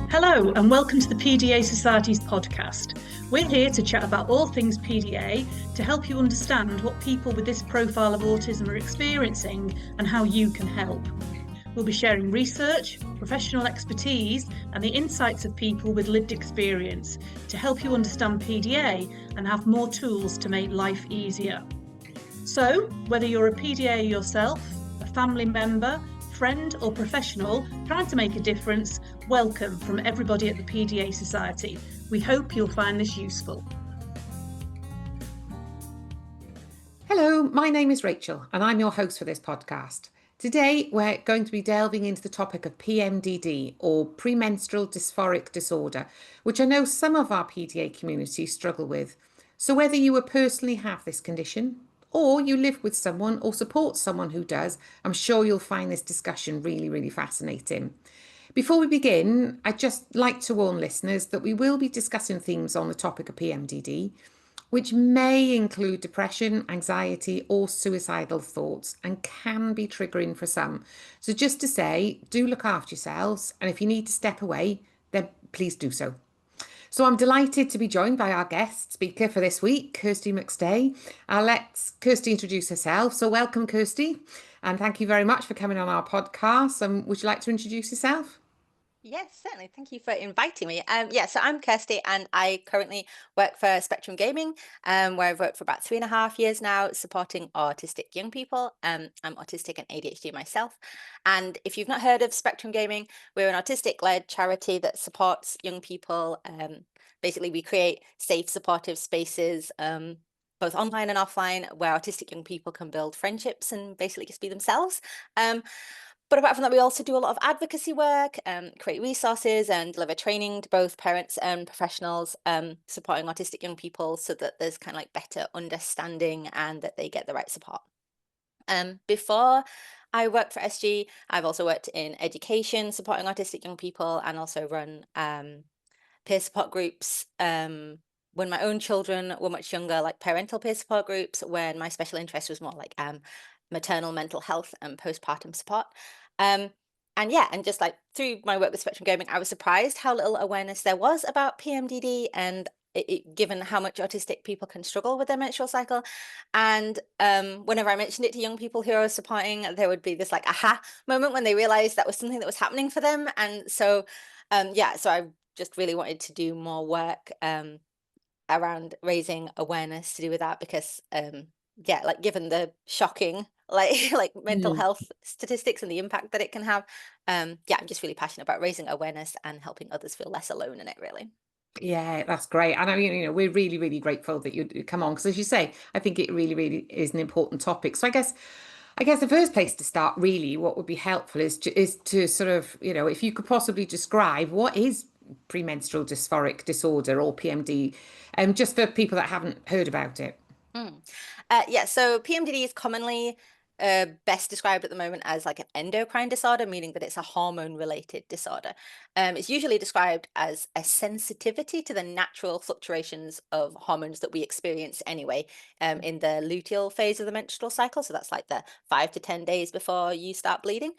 Hello and welcome to the PDA Society's podcast. We're here to chat about all things PDA to help you understand what people with this profile of autism are experiencing and how you can help. We'll be sharing research, professional expertise and the insights of people with lived experience to help you understand PDA and have more tools to make life easier. So, whether you're a PDA yourself, a family member, friend or professional trying to make a difference, welcome from everybody at the PDA Society. We hope you'll find this useful. Hello, my name is Rachel and I'm your host for this podcast. Today we're going to be delving into the topic of PMDD or Premenstrual Dysphoric Disorder, which I know some of our PDA community struggle with. So whether you personally have this condition or you live with someone or support someone who does, I'm sure you'll find this discussion really fascinating. Before we begin, I'd just like to warn listeners that we will be discussing themes on the topic of PMDD, which may include depression, anxiety, or suicidal thoughts and can be triggering for some. So just to say, do look after yourselves, and if you need to step away, then please do so. So I'm delighted to be joined by our guest speaker for this week, Kirstie McStay. I'll let Kirstie introduce herself. So welcome, Kirstie, and thank you very much for coming on our podcast. Would you like to introduce yourself? Yes, certainly. Thank you for inviting me. So I'm Kirsty and I currently work for Spectrum Gaming, where I've worked for about 3.5 years now, supporting autistic young people. I'm autistic and ADHD myself. And if you've not heard of Spectrum Gaming, we're an autistic-led charity that supports young people. Basically, we create safe, supportive spaces, both online and offline, where autistic young people can build friendships and basically just be themselves. But apart from that, we also do a lot of advocacy work, create resources and deliver training to both parents and professionals, supporting autistic young people so that there's kind of like better understanding and that they get the right support. Before I worked for SG, I've also worked in education, supporting autistic young people, and also run peer support groups when my own children were much younger, like parental peer support groups, when my special interest was more like maternal mental health and postpartum support. And just like through my work with Spectrum Gaming, I was surprised how little awareness there was about PMDD and given how much autistic people can struggle with their menstrual cycle. And whenever I mentioned it to young people who I was supporting, there would be this like aha moment when they realized that was something that was happening for them. And so I just really wanted to do more work around raising awareness to do with that because given the shocking like mental health statistics and the impact that it can have, I'm just really passionate about raising awareness and helping others feel less alone in it, really. Yeah, that's great. And I mean, we're really grateful that you come on because, as you say, I think it really is an important topic. So I guess the first place to start, really, what would be helpful is to sort of, if you could possibly describe what is premenstrual dysphoric disorder or PMD, just for people that haven't heard about it. So PMDD is commonly best described at the moment as like an endocrine disorder, meaning that it's a hormone-related disorder. It's usually described as a sensitivity to the natural fluctuations of hormones that we experience anyway in the luteal phase of the menstrual cycle. So that's like the 5 to 10 days before you start bleeding.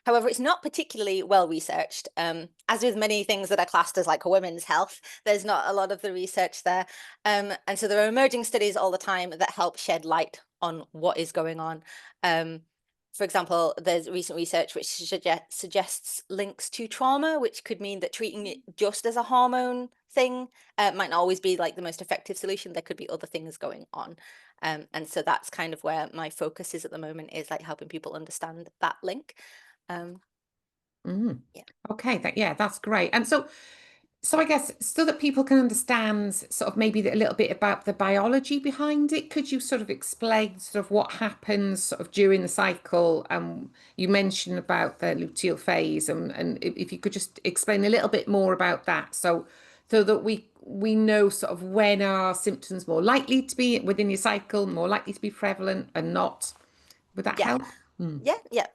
However, it's not particularly well researched. As with many things that are classed as like a women's health, there's not a lot of the research there. And so there are emerging studies all the time that help shed light on what is going on. For example, there's recent research which suggests links to trauma, which could mean that treating it just as a hormone thing might not always be like the most effective solution. There could be other things going on. And so that's kind of where my focus is at the moment, is like helping people understand that link. Okay, that's great. And so I guess so that people can understand sort of maybe a little bit about the biology behind it, could you sort of explain sort of what happens sort of during the cycle? You mentioned about the luteal phase, and if you could just explain a little bit more about that, so that we know sort of when are symptoms more likely to be within your cycle, more likely to be prevalent and not. Would that help?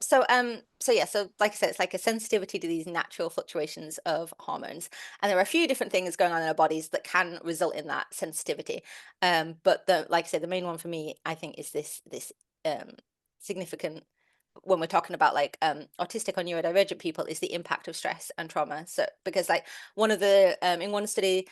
So like I said, it's like a sensitivity to these natural fluctuations of hormones, and there are a few different things going on in our bodies that can result in that sensitivity. But like I said, the main one for me, I think, is this significant when we're talking about like autistic or neurodivergent people is the impact of stress and trauma. So because like one of the in one study,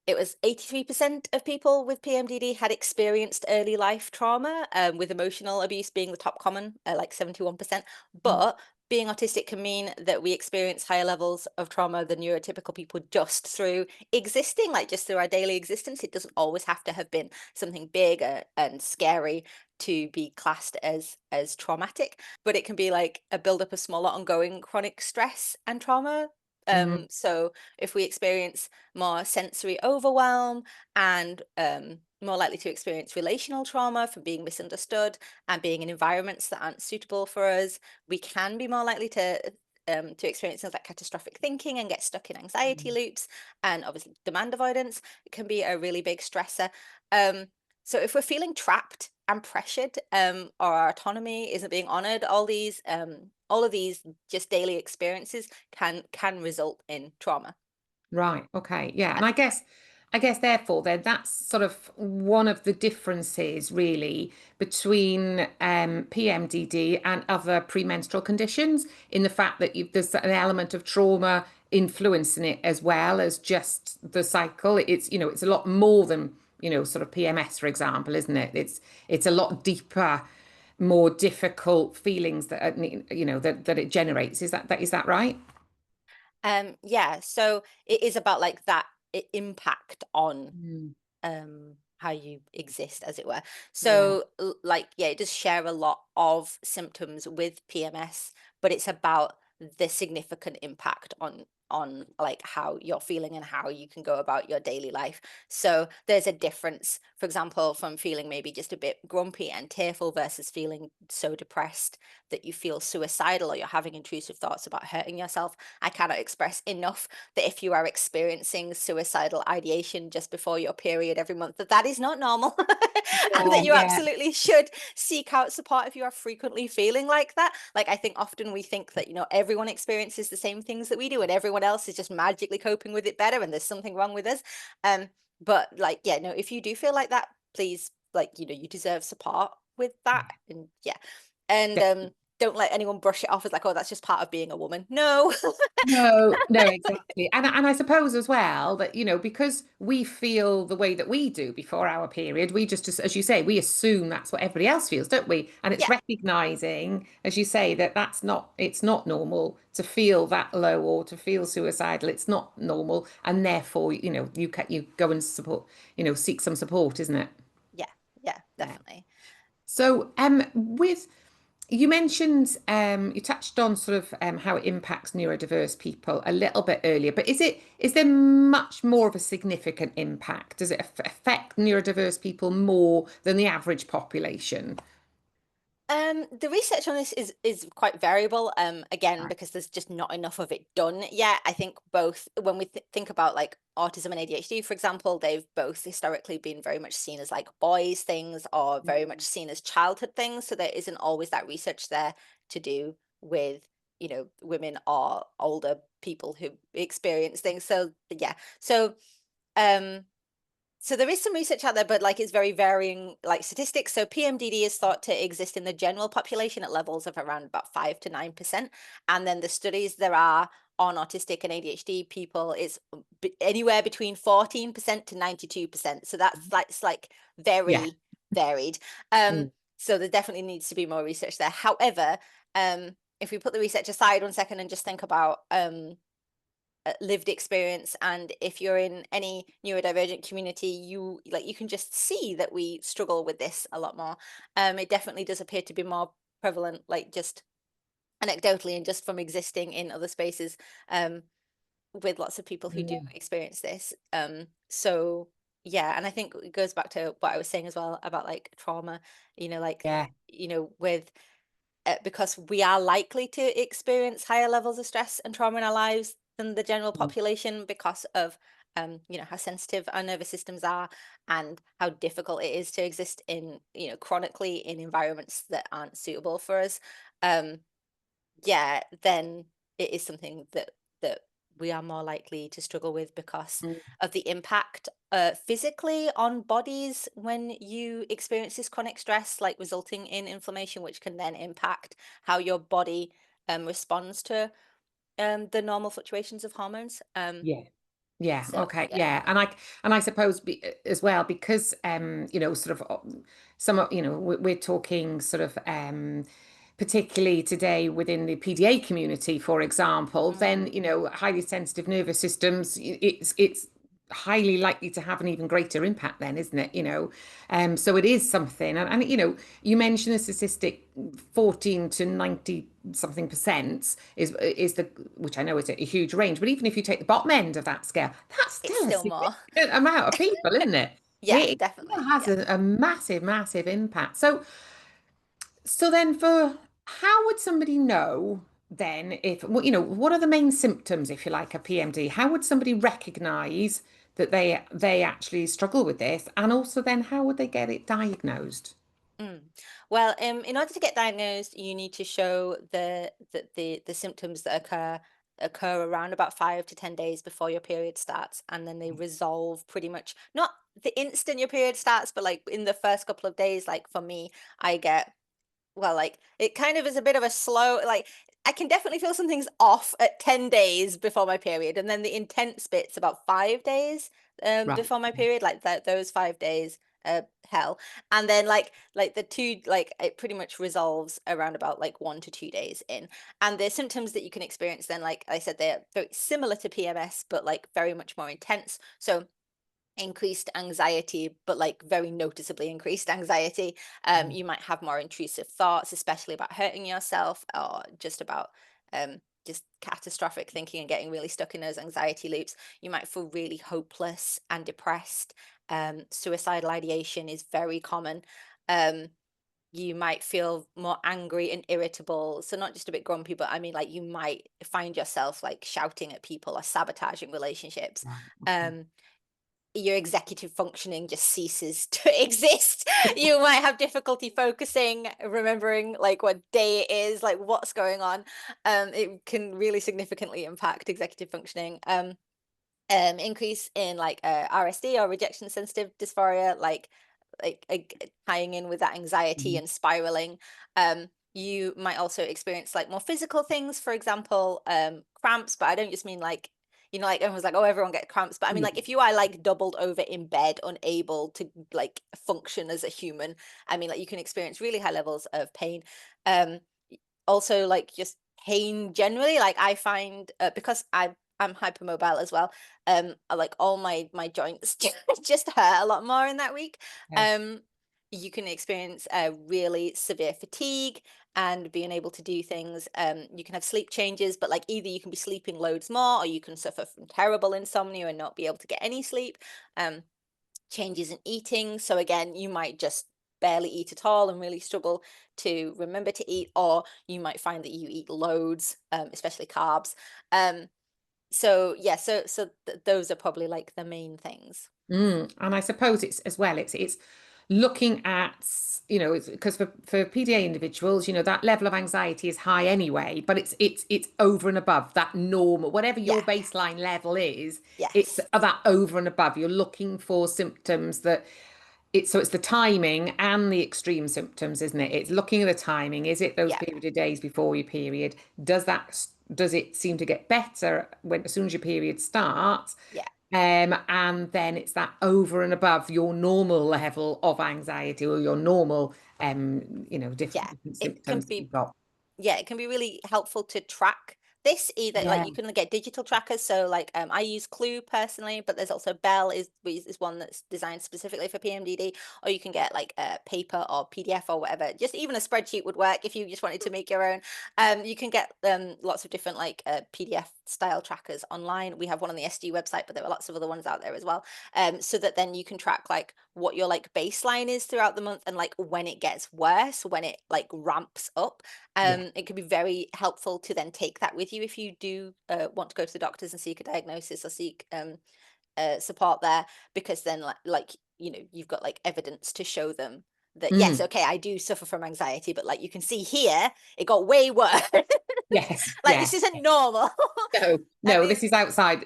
it was 83% of people with PMDD had experienced early life trauma, with emotional abuse being the top common, like 71%. Mm. But being autistic can mean that we experience higher levels of trauma than neurotypical people just through existing, like just through our daily existence. It doesn't always have to have been something big and scary to be classed as traumatic, but it can be like a buildup of smaller ongoing chronic stress and trauma. Mhm. So if we experience more sensory overwhelm and more likely to experience relational trauma from being misunderstood and being in environments that aren't suitable for us, we can be more likely to experience things like catastrophic thinking and get stuck in anxiety Mm. loops, and obviously demand avoidance can be a really big stressor. Um, so if we're feeling trapped and pressured, or our autonomy isn't being honored, all of these just daily experiences can result in trauma. Right. Okay. Yeah. And I guess therefore then that's sort of one of the differences really between PMDD and other premenstrual conditions, in the fact that there's an element of trauma influencing it as well as just the cycle. It's a lot more than, sort of PMS, for example, isn't it? It's a lot deeper, more difficult feelings that it generates. Is that right? Yeah, so it is about like that impact on Mm. how you exist, as it were. Yeah. So like, yeah, it does share a lot of symptoms with PMS, but it's about the significant impact on like how you're feeling and how you can go about your daily life. So there's a difference, for example, from feeling maybe just a bit grumpy and tearful versus feeling so depressed that you feel suicidal or you're having intrusive thoughts about hurting yourself. I cannot express enough that if you are experiencing suicidal ideation just before your period every month, that is not normal, and Yeah. that you Yeah. absolutely should seek out support if you are frequently feeling like that. Like, I think often we think that, everyone experiences the same things that we do and everyone else is just magically coping with it better and there's something wrong with us. Um, but like, yeah, no, if you do feel like that, please, like, you deserve support with that. And yeah. And don't let anyone brush it off as like, oh, that's just part of being a woman. No. No, no, exactly. And I suppose as well that, because we feel the way that we do before our period, we just, as you say, we assume that's what everybody else feels, don't we? And it's Yeah. recognizing, as you say, that it's not normal to feel that low or to feel suicidal. It's not normal. And therefore, you go and support, seek some support, isn't it? Yeah. Yeah, Yeah. definitely. So, with you mentioned, you touched on sort of how it impacts neurodiverse people a little bit earlier, but is there much more of a significant impact? Does it affect neurodiverse people more than the average population? The research on this is quite variable. Again, Right. because there's just not enough of it done yet. I think both when we think about like autism and ADHD, for example, they've both historically been very much seen as like boys things or very much Mm. seen as childhood things. So there isn't always that research there to do with women or older people who experience things. So yeah, um so there is some research out there, but like it's very varying like statistics. So PMDD is thought to exist in the general population at levels of around about 5 to 9%. And then the studies there are on autistic and ADHD people is anywhere between 14% to 92%. So that's like Yeah. very varied. Um, Mm. so there definitely needs to be more research there. However, if we put the research aside 1 second and just think about lived experience, and if you're in any neurodivergent community, you can just see that we struggle with this a lot more. It definitely does appear to be more prevalent, like just anecdotally and just from existing in other spaces, with lots of people who do Yeah. experience this. So yeah, and I think it goes back to what I was saying as well about like trauma, like Yeah. with because we are likely to experience higher levels of stress and trauma in our lives than the general Mm. population because of how sensitive our nervous systems are and how difficult it is to exist in chronically in environments that aren't suitable for us. um yeah, then it is something that we are more likely to struggle with because Mm. of the impact physically on bodies when you experience this chronic stress, like resulting in inflammation, which can then impact how your body responds to the normal fluctuations of hormones. Yeah. Yeah. So Okay. yeah. Yeah. And I suppose as well, because sort of some of we're talking sort of particularly today within the PDA community, for example, then Mm, highly sensitive nervous systems, it's highly likely to have an even greater impact then, isn't it? So it is something, and you mentioned the statistic 14 to 90 something percent is the, which I know is a huge range, but even if you take the bottom end of that scale, that's it's still a still more. significant amount of people, isn't it? Yeah, It still definitely. has Yeah. a massive, massive impact. So then for how would somebody know then if, what are the main symptoms, if you like, of PMD? How would somebody recognize that they actually struggle with this? And also then how would they get it diagnosed? Mm. Well, in order to get diagnosed, you need to show the symptoms that occur around about 5 to 10 days before your period starts, and then they resolve pretty much not the instant your period starts, but like in the first couple of days. Like for me, I get well, like it kind of is a bit of a slow, like I can definitely feel something's off at 10 days before my period. And then the intense bit's about 5 days Right. before my period, like those 5 days, hell. And then like the two, like it pretty much resolves around about like 1 to 2 days in. And the symptoms that you can experience then, like I said, they're very similar to PMS, but like very much more intense. So increased anxiety, but like very noticeably increased anxiety. Mm. You might have more intrusive thoughts, especially about hurting yourself or just about just catastrophic thinking and getting really stuck in those anxiety loops. You might feel really hopeless and depressed. Suicidal ideation is very common. Um, you might feel more angry and irritable. So not just a bit grumpy, but I mean, like you might find yourself like shouting at people or sabotaging relationships. Right. Okay. Um, your executive functioning just ceases to exist. You might have difficulty focusing, remembering like what day it is, like what's going on. It can really significantly impact executive functioning. Increase in like RSD or rejection sensitive dysphoria, like tying in with that anxiety Mhm. and spiraling. You might also experience like more physical things, for example, cramps, but I don't just mean like, like everyone's like, oh, everyone gets cramps. But I mean, Yeah. like if you are like doubled over in bed, unable to like function as a human, I mean, like you can experience really high levels of pain. Um, Also like just pain generally, like I find because I'm hypermobile as well. Like all my joints just hurt a lot more in that week. Okay. um you can experience really severe fatigue and being able to do things. You can have sleep changes, but like either you can be sleeping loads more or you can suffer from terrible insomnia and not be able to get any sleep. um Changes in eating. So again, you might just barely eat at all and really struggle to remember to eat, or you might find that you eat loads, especially carbs. So yeah, those are probably like the main things. And I suppose it's as well, it's looking at, it's because for PDA individuals, that level of anxiety is high anyway, but it's over and above that normal, whatever your Yeah. baseline level is, it's Yes. that over and above. You're looking for symptoms that it's the timing and the extreme symptoms, isn't it? It's looking at the timing. Is it those Yeah. period of days before your period? Does it seem to get better as soon as your period starts? Yeah. And then it's that over and above your normal level of anxiety or your normal, Yeah. different It can symptoms that be you've got. Yeah, it can be really helpful to track this. Either like Yeah. you can get digital trackers, so like I use Clue personally, but there's also Bell is one that's designed specifically for PMDD, or you can get like a paper or PDF or whatever. Just even a spreadsheet would work if you just wanted to make your own. You can get lots of different like PDF style trackers online. We have one on the SG website, but there are lots of other ones out there as well. So that then you can track like what your like baseline is throughout the month and like when it gets worse, when it like ramps up. Yeah. It can be very helpful to then take that with you if you do want to go to the doctors and seek a diagnosis or seek support there, because then you've got like evidence to show them that yes, Mm. okay, I do suffer from anxiety, but like you can see here, it got way worse. Yes, Like, yeah. this isn't normal. No, no, It's, this is outside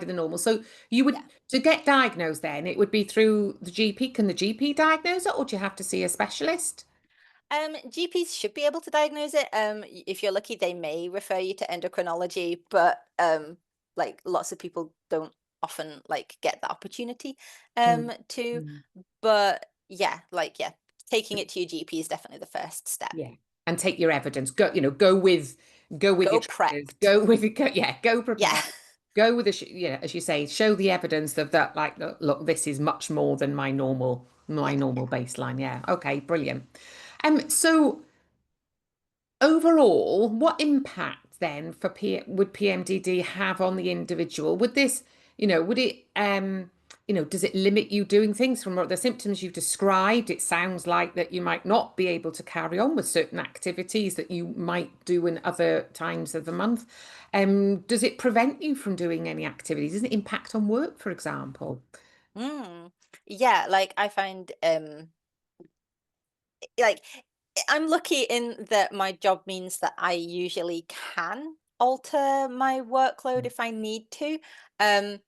of the normal. So you would, yeah. to get diagnosed then, it would be through the GP. Can the GP diagnose it, or do you have to see a specialist? GPs should be able to diagnose it. If you're lucky, they may refer you to endocrinology, but like lots of people don't often like get the opportunity Mm, to. mm, But yeah, like yeah, taking it to your GP is definitely the first step. yeah. And take your evidence. Go, go with your Go trainers. prepped. Go Yeah. prepared. Go with as you say, show the evidence of that. Like, look, this is much more than my Yeah. normal baseline. Yeah. Okay. Brilliant. So overall, what impact then would PMDD have on the individual? Would this, would it, does it limit you doing things from the symptoms you've described? It sounds like that you might not be able to carry on with certain activities that you might do in other times of the month. Does it prevent you from doing any activities? Does it impact on work, for example? Mm. Yeah, like I find like I'm lucky in that my job means that I usually can alter my workload if I need to. Um,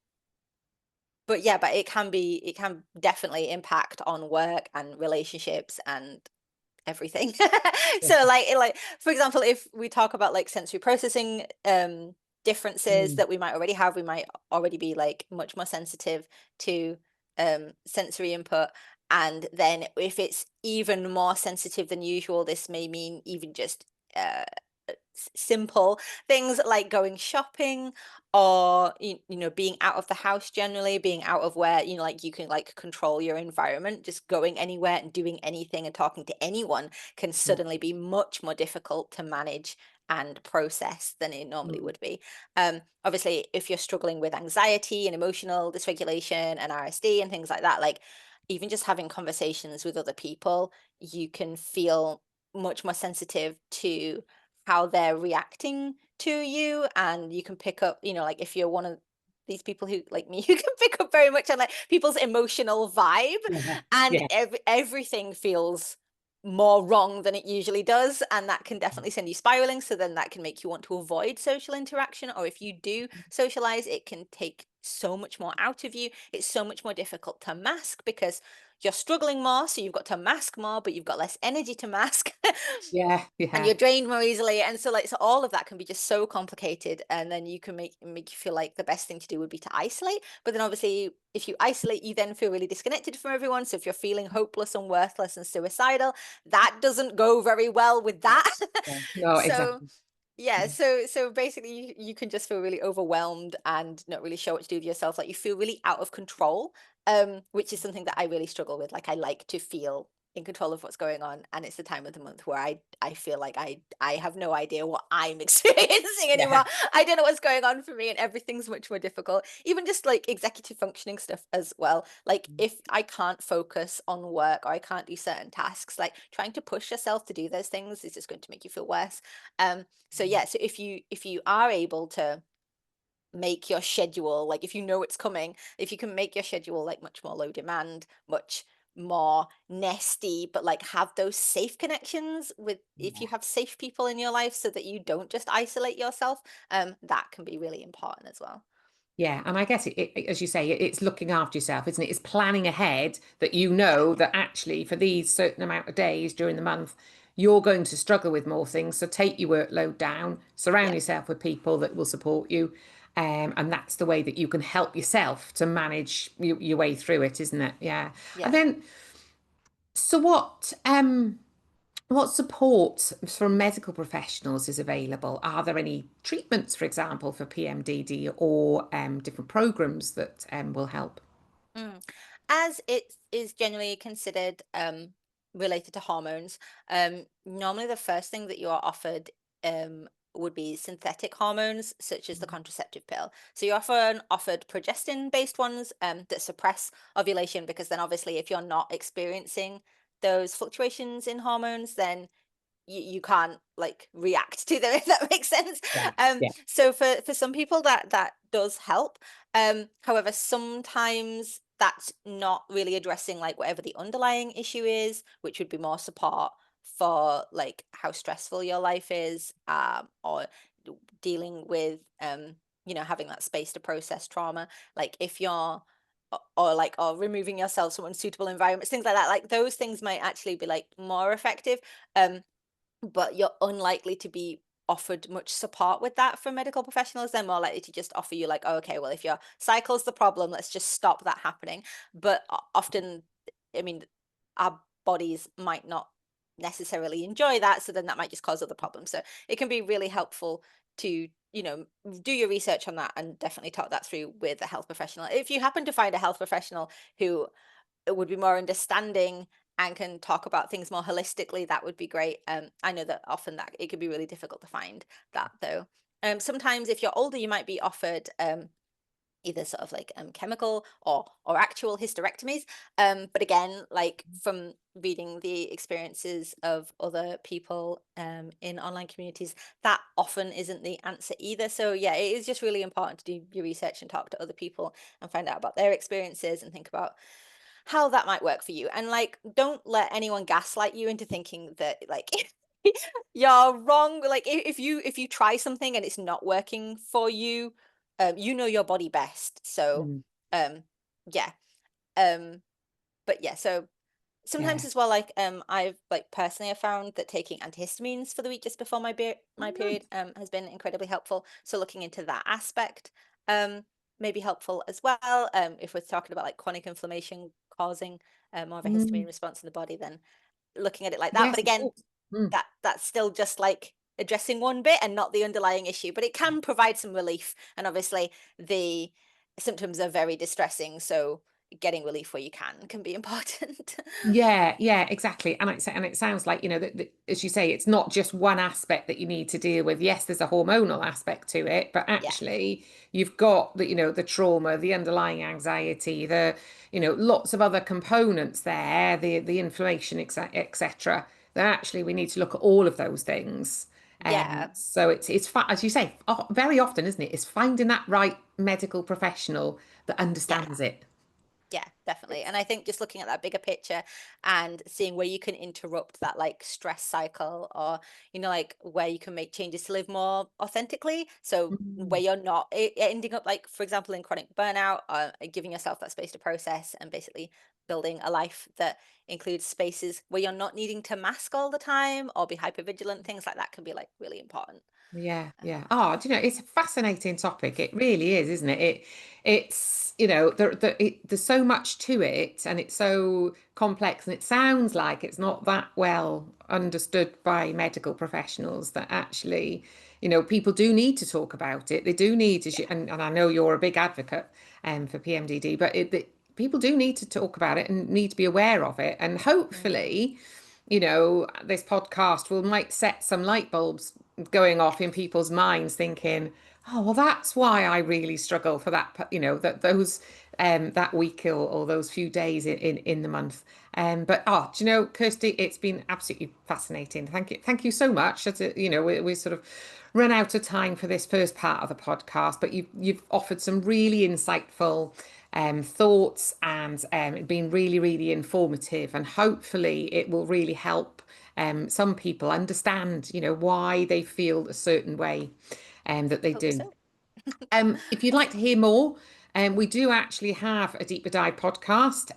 but yeah, but it can definitely impact on work and relationships and everything. Yeah. So like for example, if we talk about like sensory processing differences Mm, that we might already have, we might already be like much more sensitive to sensory input. And then if it's even more sensitive than usual, this may mean even just uh simple things like going shopping or being out of the house, generally being out of where like you can like control your environment. Just going anywhere and doing anything and talking to anyone can yeah. suddenly be much more difficult to manage and process than it normally Mm, would be. Obviously, if you're struggling with anxiety and emotional dysregulation and RSD and things like that, like even just having conversations with other people, you can feel much more sensitive to how they're reacting to you, and you can pick up, like if you're one of these people who like me, you can pick up very much on like people's emotional vibe, yeah. and Yeah. everything feels more wrong than it usually does, and that can definitely send you spiraling. So then that can make you want to avoid social interaction, or if you do socialize, it can take so much more out of you. It's so much more difficult to mask because you're struggling more, so you've got to mask more, but you've got less energy to mask. Yeah. And Yeah. you're drained more easily, and so like so all of that can be just so complicated, and then you can make you feel like the best thing to do would be to isolate. But then obviously if you isolate, you then feel really disconnected from everyone. So if you're feeling hopeless and worthless and suicidal, that doesn't go very well with Yeah. that. Yeah. No, So exactly. yeah, Yeah. so basically you can just feel really overwhelmed and not really sure what to do with yourself. Like you feel really out of control, which is something that I really struggle with. Like I like to feel in control of what's going on, and it's the time of the month where I feel like I have no idea what I'm experiencing Yeah. anymore. I don't know what's going on for me, and everything's much more difficult. Even just like executive functioning stuff as well. Like if I can't focus on work or I can't do certain tasks, like trying to push yourself to do those things is just going to make you feel worse. So yeah, so if you are able to make your schedule, like if you know it's coming, if you can make your schedule like much more low demand, much more nesty, but like have those safe connections with, if you have safe people in your life so that you don't just isolate yourself, that can be really important as well. Yeah, and I guess as you say, it's looking after yourself, isn't it? It's planning ahead that Yeah, that actually for these certain amount of days during the month, you're going to struggle with more things. So take your workload down, surround yeah, yourself with people that will support you. And that's the way that you can help yourself to manage your way through it, isn't it? Yeah. And yeah. then, so what support from medical professionals is available? Are there any treatments, for example, for PMDD or different programs that will help? Mm. As it is generally considered related to hormones, normally the first thing that you are offered would be synthetic hormones, such as the contraceptive pill. So you're offered progestin-based ones that suppress ovulation, because then obviously if you're not experiencing those fluctuations in hormones, then you can't like react to them, if that makes sense. Yeah, yeah, So for some people that does help. However, sometimes that's not really addressing like whatever the underlying issue is, which would be more support for like how stressful your life is, or dealing with you know, having that space to process trauma. Like if you're or removing yourselves from unsuitable environments, things like that, like those things might actually be like more effective, but you're unlikely to be offered much support with that from medical professionals. They're more likely to just offer you like, oh, okay, well, if your cycle's the problem, let's just stop that happening. But often, I mean, our bodies might not necessarily enjoy that, so then that might just cause other problems. So it can be really helpful to, you know, do your research on that and definitely talk that through with a health professional. If you happen to find a health professional who would be more understanding and can talk about things more holistically, that would be great. I know that often that it can be really difficult to find that though. Sometimes if you're older, you might be offered either sort of like chemical or actual hysterectomies. But again, like from reading the experiences of other people in online communities, that often isn't the answer either. So yeah, it is just really important to do your research and talk to other people and find out about their experiences and think about how that might work for you. And like, don't let anyone gaslight you into thinking that like you're wrong. Like if you try something and it's not working for you, you know your body best. So Mm. yeah. But yeah, so sometimes Yeah. as well, like I've like personally have found that taking antihistamines for the week just before my period has been incredibly helpful. So looking into that aspect may be helpful as well. If we're talking about like chronic inflammation causing more of a Mm. histamine response in the body, then looking at it like that. Yes, But of again, course. Mm. that's still just like addressing one bit and not the underlying issue, but it can provide some relief. And obviously the symptoms are very distressing, so getting relief where you can be important. Yeah, yeah, exactly. And it sounds like, you know, that as you say, it's not just one aspect that you need to deal with. Yes, there's a hormonal aspect to it, but Yeah, actually you've got the, you know, the trauma, the underlying anxiety, the, you know, lots of other components there, the inflammation, etc. That actually we need to look at all of those things. yeah, So as you say, very often, isn't it? It's finding that right medical professional that yeah. understands it. Yeah, definitely. And I think just looking at that bigger picture and seeing where you can interrupt that like stress cycle, or, you know, like where you can make changes to live more authentically. So where Mm. you're not ending up like, for example, in chronic burnout, giving yourself that space to process and basically building a life that includes spaces where you're not needing to mask all the time or be hypervigilant. Things like that can be like really important. Yeah, Um, yeah. Oh, do you know, it's a fascinating topic. It really is, isn't it? It's, you know, there's so much to it and it's so complex and it sounds like it's not that well understood by medical professionals that actually, you know, people do need to talk about it. They do need to, yeah. and I know you're a big advocate for PMDD, but people do need to talk about it and need to be aware of it. And Mm, hopefully, you know, this podcast will might set some light bulbs going off in people's minds thinking, oh, well, that's why I really struggle for that, you know, that those that week or those few days in the month. But do you know, Kirsty, it's been absolutely fascinating. Thank you so much. You know, we sort of run out of time for this first part of the podcast, but you've offered some really insightful thoughts and been really, really informative, and hopefully it will really help some people understand, you know, why they feel a certain way that they hope do. so. If you'd like to hear more, we do actually have a deeper dive podcast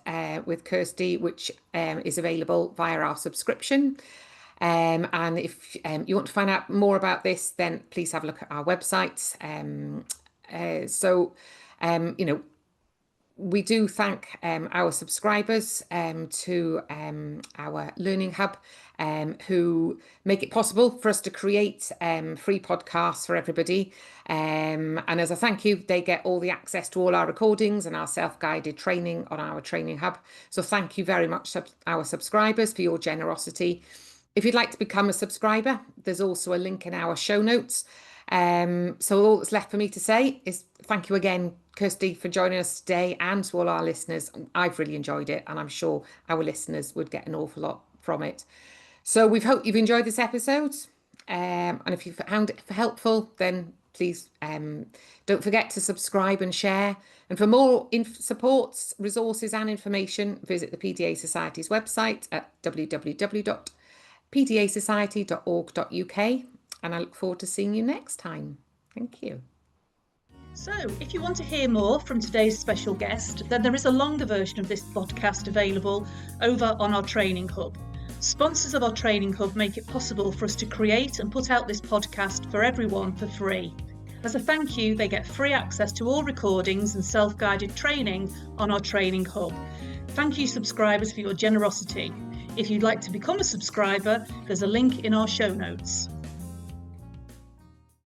with Kirsty, which is available via our subscription. And if you want to find out more about this, then please have a look at our website. You know, we do thank our subscribers to our Learning Hub, who make it possible for us to create free podcasts for everybody. And as a thank you, they get all the access to all our recordings and our self-guided training on our Training Hub. So thank you very much, our subscribers, for your generosity. If you'd like to become a subscriber, there's also a link in our show notes. So all that's left for me to say is thank you again, Kirsty, for joining us today, and to all our listeners. I've really enjoyed it, and I'm sure our listeners would get an awful lot from it. So we hope you've enjoyed this episode. And if you found it helpful, then please don't forget to subscribe and share. And for more supports, resources and information, visit the PDA Society's website at www.pda pdasociety.org.uk, and I look forward to seeing you next time. Thank you. So, if you want to hear more from today's special guest, then there is a longer version of this podcast available over on our Training Hub. Sponsors of our Training Hub make it possible for us to create and put out this podcast for everyone for free. As a thank you, they get free access to all recordings and self-guided training on our Training Hub. Thank you, subscribers, for your generosity. If you'd like to become a subscriber, there's a link in our show notes.